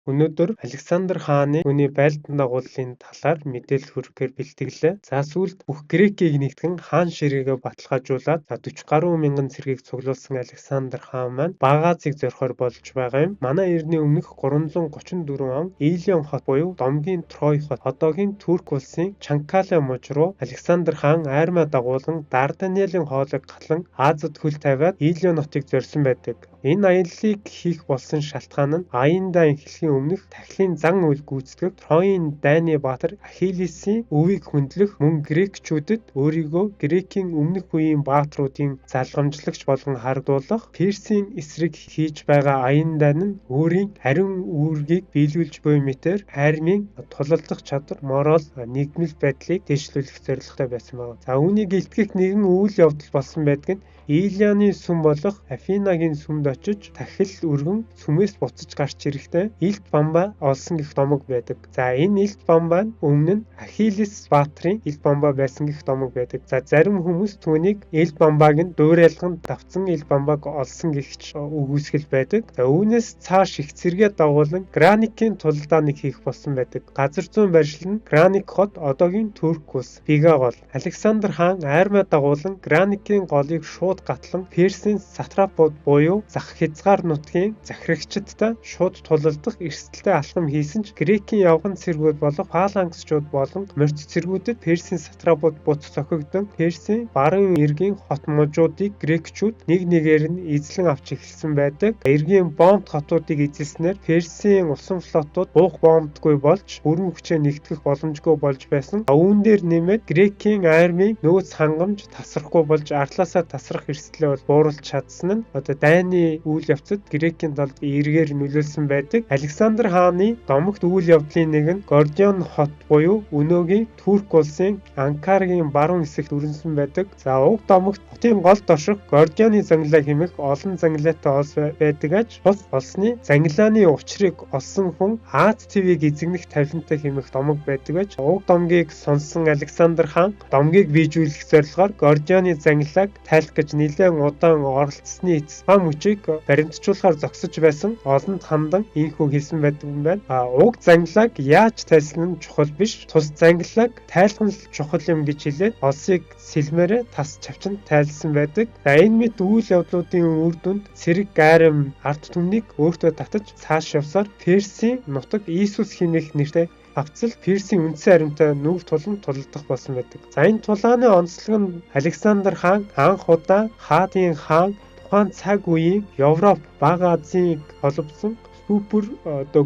Өнөөдөр Александр хааны түүний байлдан дагууллын талаар мэдээлэл хүргэхээр бэлтгэлээ. За сүүлд бүх Грекийг нэгтгэн хаан ширээгээ баталгаажуулаад 40 гаруй мянган цэргийг цуглуулсан Александр хаан маань Багаазыг зорихоор болж байгаа юм. Манай эртний өмнөх 334 он Иллион хот буюу Домгийн Трой хот одоогийн Турк улсын Чанкале муж руу Александр хаан айрмаа дагуулan Дарданеллын хоолойг гатлан Азад хөл тавиад Иллион хотыг зорьсон байдаг. Энэ аяллыг хийх болсон шалтгаан нь аяндаа эхлэхийн өмнөх тахилын зан үйл гүйцэтгэх Троийн дайны баатар Ахиллесийн өвийг хөндлөх мөн грекчүүдэд өөрийгөө Грекийн өмнөх үеийн баатруудын залгамжлагч болгон харагдуулах Персийн эсрэг хийж байгаа аяндаа нь өөрийн ариун үүргийг биелүүлж буй мэтэр армийн тулалдах чадвар, морал, нийгмэл байдлыг дэвшлүүлэх зорилготой байсан байна. За үүнийг илтгэх нэгэн үйл явдал болсон байдаг нь Иллионы сүм болох Афинагийн сүмд очиж тахил өргөн сүмээс буцаж гарч ирэхдээ Илт бамбаа олсон гэх домог байдаг. За энэ Илт бамбаа нь өмнө нь Ахиллес баатрын Илт бамбаа байсан гэх домог байдаг. За зарим хүмүүс түүнийг Илт бамбааг нь дуурайлганд давтсан Илт бамбааг олсон гихч үгүйсгэл байдаг. За үүнээс цааш их зэрэгээ дагуулan Граникийн тулалдааныг хийх болсон байдаг. Газар зүйн барилшил нь Граник хот одоогийн Турк улс Бигагол. Александр хаан айрмаа дагуулan Граникийн голыг шууд гатлан Персийн сатрапууд буюу зах хязгаар нутгийн захирагчдтай шууд тулалдах эрсдэлтэй алхам хийсэн ч Грекийн явган цэргүүд болох фалангсчууд болон морьц цэргүүдэд Персийн сатрапууд буц цохигдсон Персийн баруун эргийн хот мужуудыг грекчүүд нэг нэгээр нь эзлэн авч эхэлсэн байдаг. Эргийн бомб хотуудыг эзэлснээр Персийн усан флотууд буух бомбдгүй болж бүрэн хүчээр нэгтгэх боломжгүй болж байсан. Үүн дээр нэмээд Грекийн армийн нөөц хангамж тасрахгүй болж арлаасаа тасрах эрсдлээ бол бууруулж чадсан нь одоо дайны үйл явцад Грекийн талд эргээр нөлөөлсөн байдаг. Александр хааны домогт үйл явдлын нэг нь Гордион хот буюу өнөөгийн Турк улсын Анкарагийн баруун хэсэгт өрнөсөн байдаг. За уг домогт хотын гол доших Гордионы зангилаа хэмээх олон зангилаатай олс байдаг аж бус олсны зангилааны учрыг олсон хүн Аз ТV-г эзэгнэх тавилантай хэмээх домог байдаг аж уг домгийг сонсон Александр хаан домгийг биежүүлэх зорилгоор Гордионы зангилааг тайлах гэж нэлээд удаан оролцсны эцэс бам хүчийг баримтжуулахаар зогсож байсан олонд хандан ийхүү хэлсэн байдаг юм байна. Уг зангилааг яаж тайлсан нь чухал биш. Тус зангилааг тайлах нь чухал юм гэж хэлээд олсыг сэлмээрээ тас чавчанд тайлсан байдаг. За энэ мэт үйл явдлуудын үр дүнд цэрэг гайрам ард түмнийг өөртөө татаж цааш явсаар Персийн нутаг Иесус хэмээх нэртэй авцал Персийн үндсэн аримтай нүг тулан тулалдах болсон байдаг. За энэ тулааны онцлог нь Александр хаан анх удаа хаадын хаан тухайн цаг үеийн Европ, Бага Азийг холбосон супер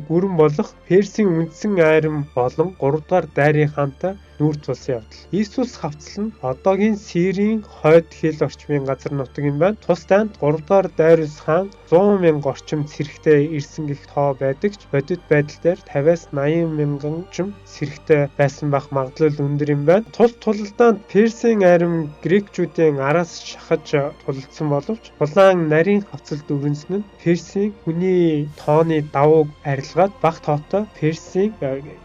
гүрэн болох Персийн үндсэн арим болон 3 дугаар дайрын хаантай нүүр тулсан явдал. Иесус хавцал нь одоогийн Сирийн хойд хил орчмын газар нутаг юм байна. Тус танд 3 дугаар Дайриус хаан 100 мянга орчим цэрэгтэй ирсэн гэх тоо байдаг ч бодит байдал дээр 50-аас 80 мянган орчим цэрэгтэй байсан бах магадлал өндөр юм байна. Тул тулалдаанд Персийн арим грекчүүдийн араас шахаж тулалдсан боловч улаан нарийн хавцалд өрнөсөн нь Персийн хүний тооны давууг арилгаад бах тоотой Персийн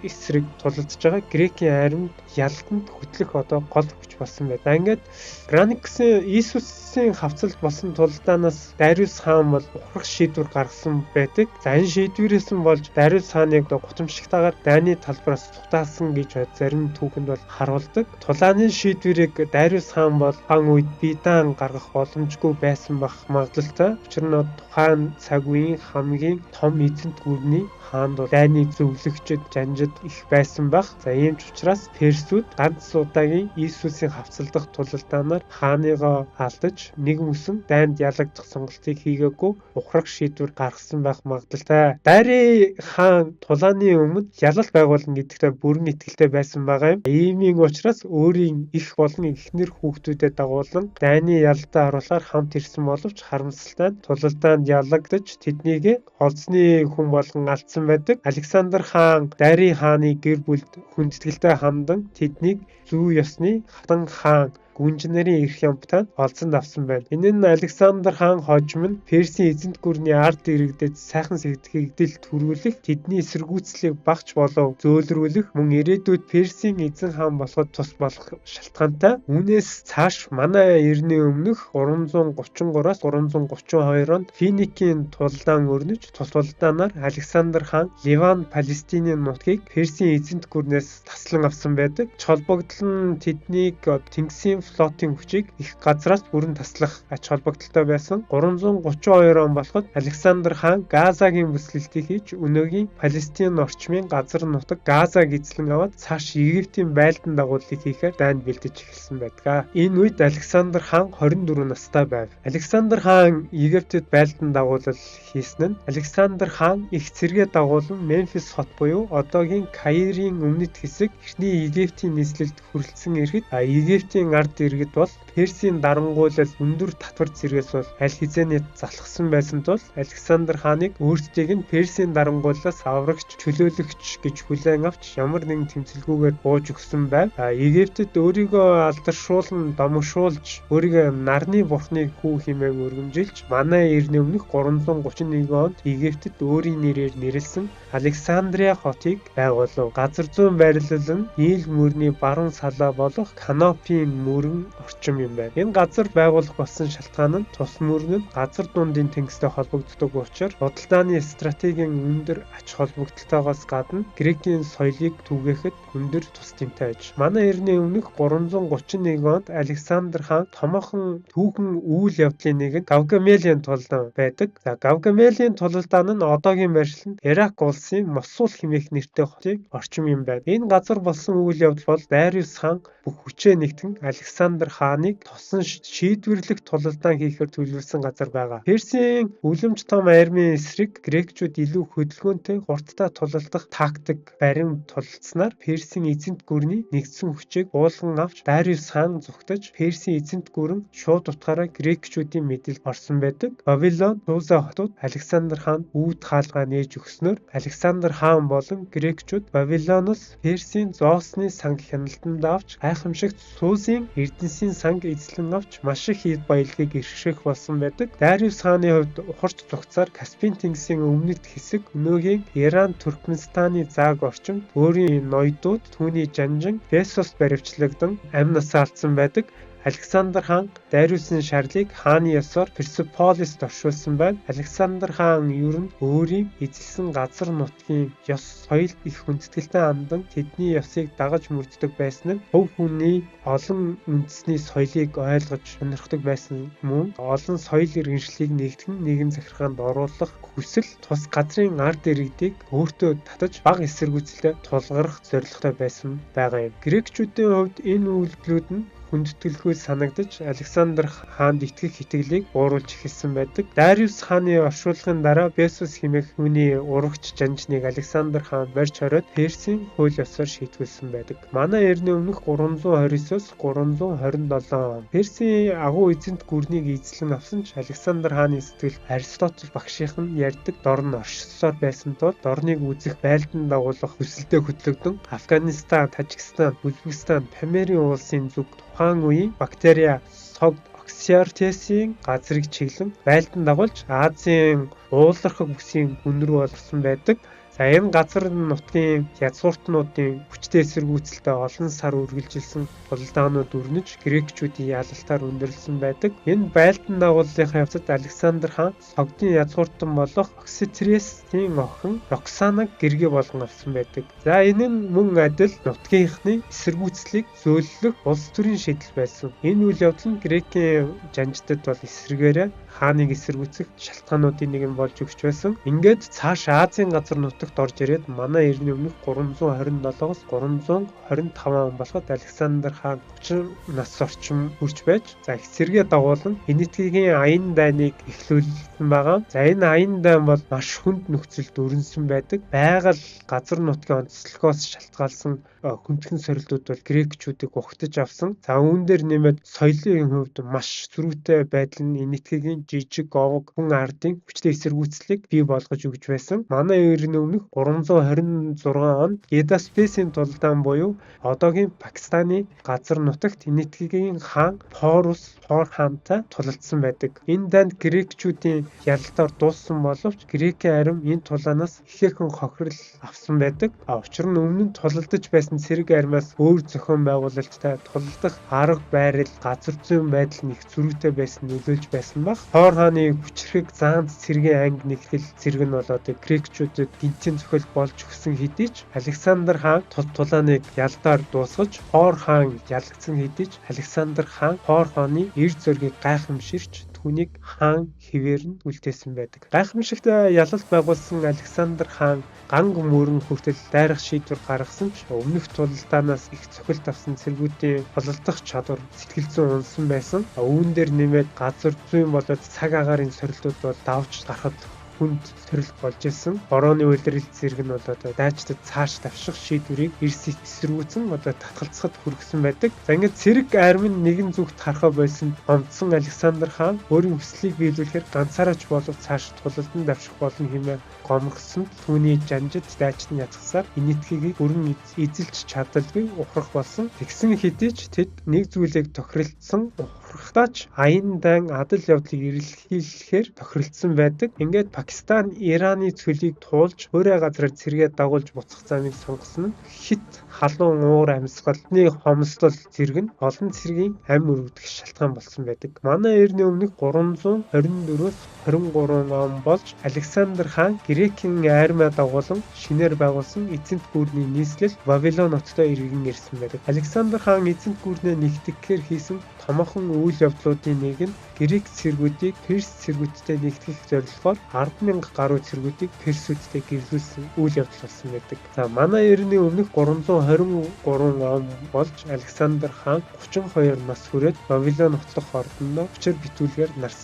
эсрэг тулалдж байгаа Грекийн аримд ялтанд хөтлөх одоо гол хүч болсон байна. Ингээд Граниксын Иесусийн хавцалд болсон тулалдаанаас Дариус хаан бол ухрах шийдвэр гаргасан байдаг. За энэ шийдвэрээс нь болж Дариус хааныг гутамшигтайгаар дайны талбараас цухтаасан гэж зарим түүхэнд бол харуулдаг. Тулааны шийдвэрийг Дариус хаан бол хаан үед биедан гаргах боломжгүй байсан бах магадлалтай. Учир нь тухайн цаг үеийн хамгийн том эзэнт гүрний хаанд дайны зөвлөгчд жанжид их байсан бах. За ийм ч учраас Персүүд ганц удаагийн Иесусийн хавцалдах тулалдаанаар хааныгоо алдаж нэг мөсөн дайнд ялагдах сонголтыг хийгээгүй ухрах шийдвэр гаргасан байх магадлалтай. Дарий хаан тулааны өмнө ялалт байгуулна гэдэгтээ бүрэн итгэлтэй байсан байгаа юм. Иймийн учраас өөрийн их болон эхнэр хүүхдүүдэд дагуулan дайны ялалтаа харуулахаар хамт ирсэн боловч харамсалтай нь тулалдаанд ялагдаж тэднийг олзны хүн болгон алдсан байдаг. Александр хаан Дарий хааны гэр бүлд хүндэтгэлтэй хандан тэднийг зүү ёсны хатан хаан гүнж нарын эрх ямтанд олзонд авсан байна. Энэ нь Александр хаан хожим нь Персийн эзэнт гүрний ард иргэдэд сайхан сэтгэгдэл төрүүлэх, тэдний эсэргүүцлийг багч болов зөөлрүүлэх, мөн ирээдүйд Персийн эзэн хаан болоход тус болох шалтгаантай. Үүнээс цааш манай эртний өмнөх 333-аас 332 онд Финикийн тулдаан өрнөж, тус тулдаанаар Александр хаан Ливан, Палестинийн нутгийг Персийн эзэнт гүрнээс таслан авсан байдаг. Холбогдол нь тэднийг Тэнгисийн флотын хүчийг их газраас бүрэн таслах ач холбогдолтой байсан. 332 он болоход Александр хаан Газагийн бүслэлтийг хийж өнөөгийн Палестин орчмын газар нутаг Газаг эзлэн аваад цааш Египтийн байлдан дагуулыг хийхээр дайнд бэлдэж эхэлсэн байдаг. Энэ үед Александр хаан 24 настай байв. Александр хаан Египтэд байлдан дагуулал хийсэн нь Александр хаан их цэргээ дагуулan Мемфис хот буюу одоогийн Каирын өмнөд хэсэг эртний Египтийн нийслэлд хүрэлцэн ирэхэд Египтийн ард иргэд бол Персийн дарангуйлал өндөр татвар зэрэгс бол аль хэзээний залхсан байсан тул Александр хааныг өөрсдийг нь Персийн дарангуйлалаас аврагч, чөлөөлөгч гэж хүлээн авч ямар нэгэн тэмцэлгүйгээр бууж өгсөн байв. Египтэд өөрийгөө алдаршуулн домогшуулж өөрийгөө нарны бурхны хүү хэмээн өргөмжилж манай эртний өмнөх 331 онд Египтэд өөрийн нэрээр нэрлсэн Александрия хотыг байгуулав. Газар зүйн байрлал нь Нийл мөрний баруун салаа болох Канопийн мөрөн орчим юм байна. Энэ газар байгуулах болсон шалтгаан нь тус мөрөн нь газар дундын тэнгистэй холбогддог учраас худалдааны стратегийн өндөр ач холбогдолтойгоос гадна Грекийн соёлыг түгээхэд өндөр тус тэмтэй аж. Манай эртний өмнөх 331 онд Александр хаан томоохон түүхэн үйл явдлын нэг нь Гавгамелийн тулдаан байдаг. Гавгамелийн тулдаан нь одоогийн байршилд Ирак улсын Мосул хэмээх нэртэй хотын орчим юм байна. Энэ газар болсон үйл явдал бол Дариус хаан бүх хүчээ нэгтэн Александр хааныг тосон шийдвэрлэх тулалдаан хийхээр төлөвлөсөн газар байгаа. Персийн үлэмж том армийн эсрэг грекчүүд илүү хөдөлгөөнтэй хурдтай тулалдах тактик барим тулалдсанаар Персийн эзэнт гүрний нэгдсэн хүчийг уулган авч Дариус хаан зүгтэж Персийн эзэнт гүрэн шууд утгаараа грекчүүдийн мэдэлд орсон байдаг. Вавилон, Суза хотууд Александр хаан үүд хаалгаа нээж өгснөөр Александр хаан болон грекчүүд Вавилоноос Персийн Зоосны санг хяналтанд авч гайхамшигт Сузын Эрдэнсийн санг эзлэн авч маш их эд баялагийг иршэх болсон байдаг. Дариус хааны хувьд ухарч зугцаар Каспийн тэнгисийн өмнөд хэсэг өнөөгийн Иран, Туркменстаны зааг орчимд өөрийн ноёдууд түүний жанжин Бесост баривчлагдан амь насаа алдсан байдаг. Александр хаан Дариусын шарлыг хааны ёсоор Персеполист оршуулсан байна. Александр хаан ер нь өөрийн эзэлсэн газар нутгийн ёс соёл их хүндэтгэлтэй амдан тэдний ёсыг дагаж мөрддөг байсан нь хувь хүний олон үндэсний соёлыг ойлгож сонирхдог байсан мөн олон соёл иргэншлийг нэгтгэн нийгэм захиргаанд оруулах хүсэл тус газрын ард иргэдийг өөртөө татаж бага эсэргүүцэлтэй тулгарах зорилготой байсан байгаа юм. Грекчүүдийн хувьд энэ үйлдэлүүд нь хүндэтгэлгүй санагдаж Александр хаанд итгэх итгэлийг бууруулж эхэлсэн байдаг. Дариус хааны оршуулгын дараа Бесос хэмээх хүний урагч жанжныг Александр хаан барьж хороод Персийн хууль ёсоор шийтгүүлсэн байдаг. Манай эртний өмнөх 329-оос 327 он Персийн агуу эзэнт гүрнийг эзлэн авсан ч Александр хааны сэтгэл Аристотель багшийнх нь ярьдаг дорн оршсоор байсан тул дорныг үзэх байлдан дагуулах хүсэлтэд хөтлөгдөн Афганистан, Тажикстан, Узбекистан, Памирын улсын зүг тухайн үеийн бактерия согд Оксиартесийн газрыг чиглэн байлдан дагуулж Азийн уулархаг бүсийн гүн рүү орсон байдаг. Энэ газар нутгийн язгууртнуудын хүчтэй эсэргүүцэлтэй олон сар үргэлжилсэн тулдаанууд өрнөж грекчүүдийн ялалтаар өндөрлсөн байдаг. Энэ байлдан дагууллын явцад Александр хаан согдын язгууртан болох Окситресийн охин Роксанаг гэргээ болгон авсан байдаг. Энэ нь мөн адил нутгийнхны эсэргүүцлийг зөөлөх улс төрийн шийдэл байсан. Энэ үйл явдал нь Грекийн жанжтад бол эсрэгээрээ хааныг эсэргүүцэх шалтгаануудын нэг нь болж өгч байсан. Ингээд цааш Азийн газар нутагт орж ирээд манай эртний өмнөх 327-оос 325 он болоход Александр хаан 30 нас орчим хүрч байж эцэргээ дагуулan Энэтхэгийн аян дайныг эхлүүлсэн байгаа. Энэ аян дайн бол маш хүнд нөхцөлд өрнөсөн байдаг. Байгаль газар нутгийн онцлогоос шалтгаалсан хүндхэн сорилтууд бол грекчүүдийг ухтаж авсан. Үүн дээр нэмээд соёлын хувьд маш зөрүүтэй байдал нь Энэтхэгийн жижиг овог хүн ардын хүчтэй эсэргүүцлийг бий болгож өгч байсан. Манай эртний өмнөх өмнөх 326 онд Гедаспесийн тулдаан буюу одоогийн Пакистаны газар нутагт Энэтхэгийн хаан Порус хаантай тулалдсан байдаг. Энэ дайнд грекчүүдийн ялалтаар дууссан боловч грекийн арим энэ тулаанаас ихээхэн хохирол авсан байдаг. Учир нь өмнө нь тулалдаж байсан цэрэг аримаас өөр зохион байгууламжтай тулалдах арга байрал, газар зүйн байдал нэг зөрүүтэй байсан нөлөөлж байсан баг. Хоор хааны хүчрхэг заанц цэргийн анги нэгтгэл зэрэг нь болоод грекчүүдэд гинтийн зохиол болж өгсөн хэдий ч Александр хаан тулааныг ялдаар дуусгаж Хоор хаан ялагдсан хэдий ч Александр хаан Хоор хааны эр зөргийг гайхамширч түүнийг хаан хэвээр нь үлдээсэн байдаг. Гайхамшигт ялалт байгуулсан Александр хаан ганг мөрөн хүртэл дайрах шийдвэр гаргасан ч өмнөх тулалдаанаас их цохилт авсан цэргүүдийн холилдох чадвар сэтгэл зүйн унсан байсан. Үүн дээр нэмээд газар зүйн болоод цаг агаарын сорилтууд бол давж гарахад хүнд сорилт болж исэн. Борооны үйлрэл зэрэг нь болоод дайчдад цааш давших шийдвэрийг эрс эсэргүүцэн татгалцахад хүргэсэн байдаг. За ингээд цэрэг арим нь нэгэн зүгт харахаа болсон гомдсон Александр хаан өөрийн хүслийг биелүүлэхээр ганцаараач болов цааш тулалдан давших болно хэмээн гомгсон. Түүний жанжид дайчид нь язгсаар Энэтхэгийг бүрэн эзэлж чадалгүй ухрах болсон. Тэгсэн хэдий ч тэд нэг зүйлийг тохиролцсон ухрахтаач аян дан адал явдлыг эрэлхийлэхээр тохиролцсон байдаг. Ингээд Пакистан Ираны цөлийг туулж өөрөө газраар цэргээ дагуулж буцах замыг сонгосон нь хит халуун уур амьсгалны хомсдол зэрэг нь олон цэргийн амь өргөдөх шалтгаан болсон байдаг. Манай эртний өмнөх 324-өөс 23 он болж Александр хаан Грекийн армиа дагуулan шинээр байгуулсан эзэнт гүрний нийслэл Вавилон хоттой иргэн ирсэн байдаг. Александр хаан эзэнт гүрнээ нэгтгэхээр хийсэн томоохон үйл явдлуудын нэг нь Грек цэргүүдийг Перс цэргүүдтэй нэгтгэх зорилгоор 10,000 гаруй цэргүүдийг Персүүдтэй гэрлүүлсэн үйл явдал болсон байдаг. За манай эртний өмнөх 323 он болж Александр хаан 32 нас хүрээд Вавилон нотлох ордондоо хүчээр битүүлгээр нас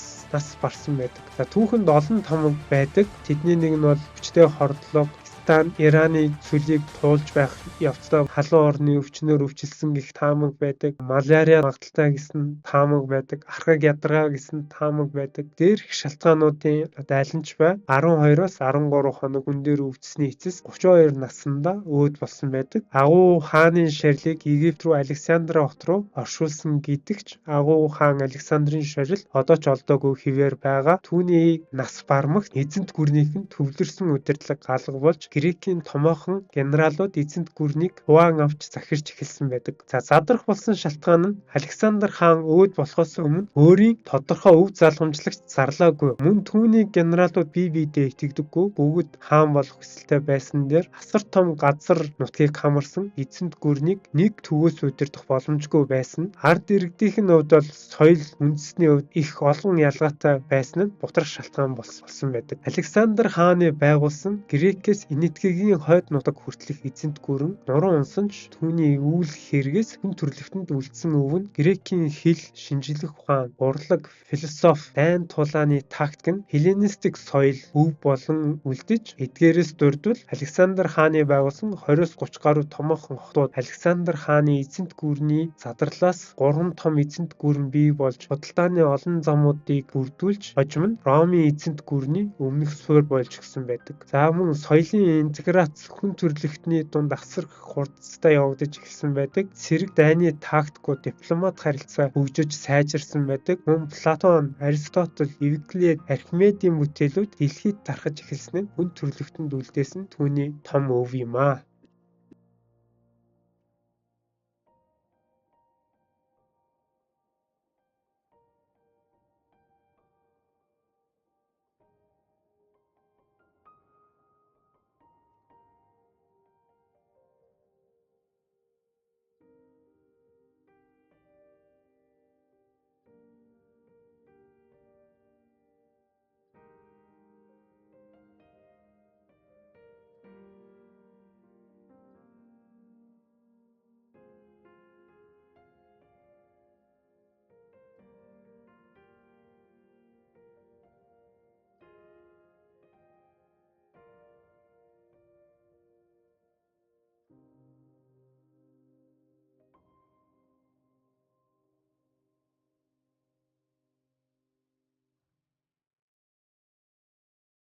барсан байдаг. За түүхэнд олон тамга байдаг. Тэдний нэг нь бол хүчтэй хордлого, Ираны цөлийг туулж байх явцдаа халуун орны өвчнөөр өвчлсөн гэх таамаг байдаг. Малария магадaltaй гэсэн таамаг байдаг. Архаг ядаргаа гэсэн таамаг байдаг. Дээрх шалтгаануудын айланч бай 12-оос 13 хоног үн дээр өвдсөний эцэс 32 наснда өөд болсон байдаг. Агуу хааны шарилыг Египт рүү Александр хот руу оршуулсан гэдэгч агуу хаан Александрын шарил одоо ч олдоогүй хэвээр байгаа. Түүний нас бармагт эзэнт гүрнийхэн төвлөрсөн удирдлага галгавуулж Грекийн томоохон генералууд эзэнт гүрнийг хуваан авч захирч эхэлсэн байдаг. За задрах болсон шалтгаан нь Александр хаан өөд болохоос өмнө өөрийн тодорхой өв залгамжлагч зарлаагүй. Мөн түүний генералууд бие биедээ итгэдэггүй. Бүгд хаан болох хүсэлтэй байсан дээр асар том газар нутгийг хамарсан эзэнт гүрнийг нэг төвөөс удирдах боломжгүй байсан. Ард иргэдийнх нь хувьд бол соёл үндэсний хувьд их олон ялгаатай байсан нь бутрах шалтгаан болсон байдаг. Александр хааны байгуулсан Грекээс Энэтхэгийн хойд нутаг хүртэлх эзэнт гүрэн нуруу унсанч түүний үйл хэрэгээс хүн төрөлхтөнд үлдсэн өв нь Грекийн хэл, шинжлэх ухаан, урлаг, философи, дайн тулааны тактик нь Hellenistic соёл өв болон үлдэж эдгээрээс дурдвал Александр хааны байгуулсан 20-30 гаруй томоохон хотууд Александр хааны эзэнт гүрний задарлаас 3 том эзэнт гүрэн бий болж худалдааны олон замуудыг бүрдүүлж хожим нь Ромын эзэнт гүрний өмнөх суурь болж өгсөн байдаг. За мөн соёлын интеграц хүн төрөлхтний дунд асар их хурдтай явагдаж эхэлсэн байдаг. Цэрэг дайны тактикууд дипломат харилцаа хөгжиж сайжирсан байдаг. Мөн Платон, Аристотель, Евклид, Архимедийн бүтээлүүд дэлхийд тархаж эхэлсэн нь хүн төрөлхтөнд үлдээсэн түүний том өв юм аа.